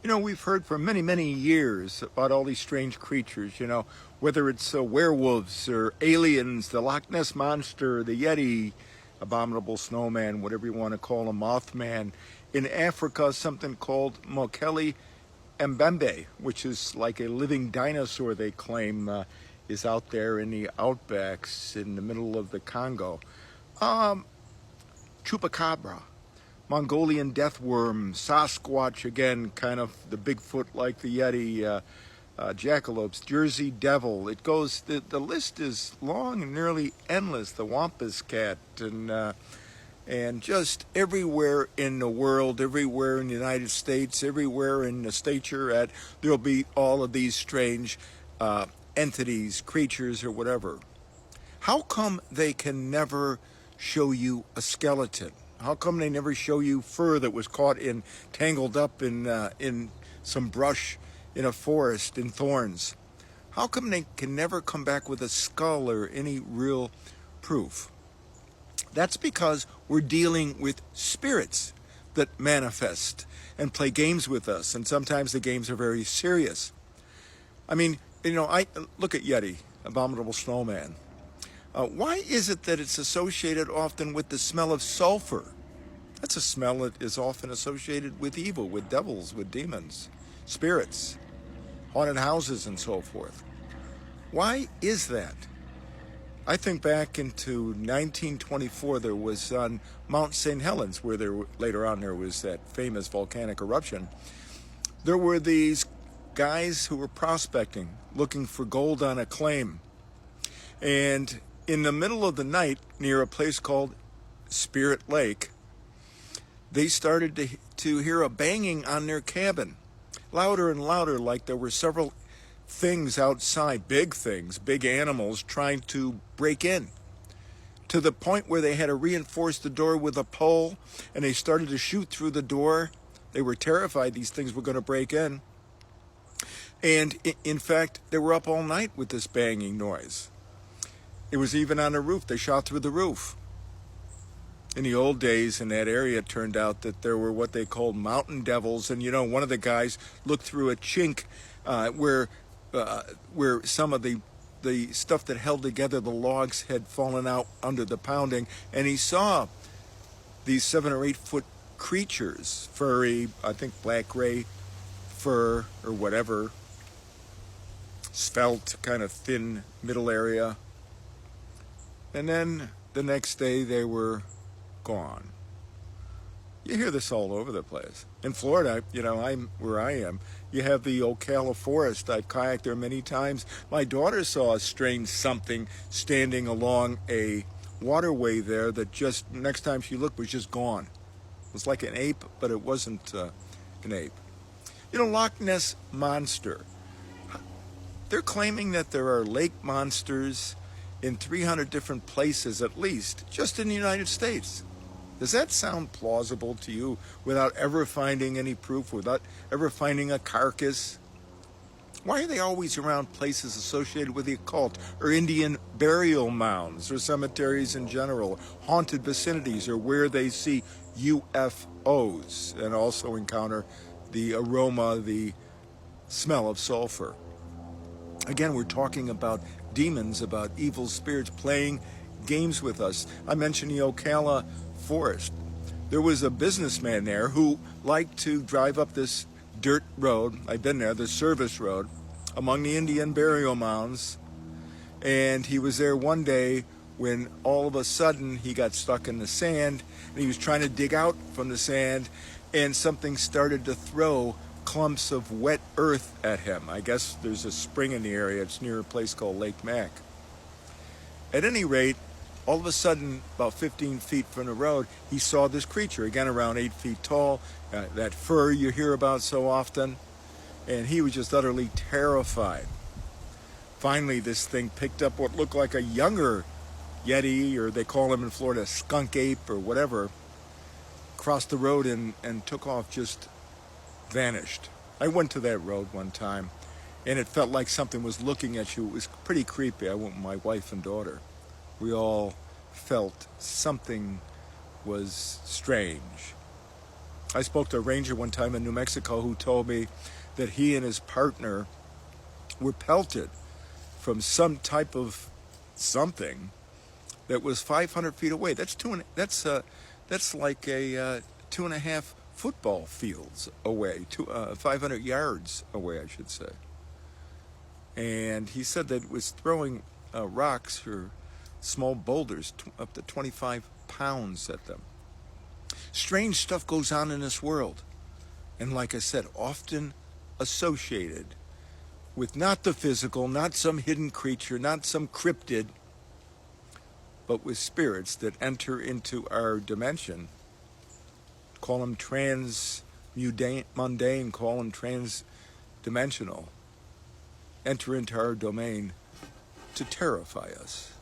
You know, we've heard for many, many years about all these strange creatures, whether it's werewolves or aliens, the Loch Ness Monster, the Yeti, abominable snowman, whatever you want to call him, Mothman. In Africa, something called Mokele Mbembe, which is like a living dinosaur, they claim, is out there in the outbacks in the middle of the Congo. Chupacabra. Mongolian death worm, Sasquatch, again, kind of the Bigfoot like the Yeti, jackalopes, Jersey devil. It goes, the list is long and nearly endless. The Wampus cat, and just everywhere in the world, everywhere in the United States, everywhere in the state you're at, there'll be all of these strange entities, creatures, or whatever. How come they can never show you a skeleton? How come they never show you fur that was caught tangled up in some brush in a forest in thorns? How come they can never come back with a skull or any real proof? That's because we're dealing with spirits that manifest and play games with us, and sometimes the games are very serious. I mean, I look at Yeti, abominable snowman. Why is it that it's associated often with the smell of sulfur? That's a smell that is often associated with evil, with devils, with demons, spirits, haunted houses, and so forth. Why is that? I think back into 1924, there was on Mount St. Helens, where later on there was that famous volcanic eruption. There were these guys who were prospecting, looking for gold on a claim. And in the middle of the night, near a place called Spirit Lake, they started to hear a banging on their cabin, louder and louder, like there were several things outside, big things, big animals trying to break in, to the point where they had to reinforce the door with a pole, and they started to shoot through the door. They were terrified these things were going to break in. And in fact, they were up all night with this banging noise. It was even on the roof. They shot through the roof. In the old days in that area, it turned out that there were what they called mountain devils. And, one of the guys looked through a chink where some of the stuff that held together the logs had fallen out under the pounding. And he saw these 7 or 8 foot creatures, furry, I think black gray fur or whatever, svelte, kind of thin middle area. And then the next day they were gone. You hear this all over the place. In Florida, I'm where I am. You have the Ocala Forest. I've kayaked there many times. My daughter saw a strange something standing along a waterway there that just, next time she looked, was just gone. It was like an ape, but it wasn't an ape. Loch Ness Monster. They're claiming that there are lake monsters in 300 different places at least, just in the United States. Does that sound plausible to you without ever finding any proof, without ever finding a carcass? Why are they always around places associated with the occult, or Indian burial mounds, or cemeteries in general, haunted vicinities, or where they see UFOs and also encounter the aroma, the smell of sulfur? Again, we're talking about demons, about evil spirits playing games with us. I mentioned the Ocala Forest. There was a businessman there who liked to drive up this dirt road. I've been there, the service road, among the Indian burial mounds. And he was there one day when all of a sudden he got stuck in the sand, and he was trying to dig out from the sand, and something started to throw clumps of wet earth at him. I guess there's a spring in the area. It's near a place called Lake Mac. At any rate, all of a sudden, about 15 feet from the road, he saw this creature, again around 8 feet tall, that fur you hear about so often, and he was just utterly terrified. Finally, this thing picked up what looked like a younger Yeti, or they call him in Florida skunk ape or whatever, crossed the road and took off, just vanished. I went to that road one time, and it felt like something was looking at you. It was pretty creepy. I went with my wife and daughter. We all felt something was strange. I spoke to a ranger one time in New Mexico who told me that he and his partner were pelted from some type of something that was 500 feet away. That's like a 2.5 football fields away, 500 yards away, I should say. And he said that it was throwing rocks or small boulders up to 25 pounds at them. Strange stuff goes on in this world. And like I said, often associated with not the physical, not some hidden creature, not some cryptid, but with spirits that enter into our dimension. Call them transmundane, call them transdimensional. Enter into our domain to terrify us.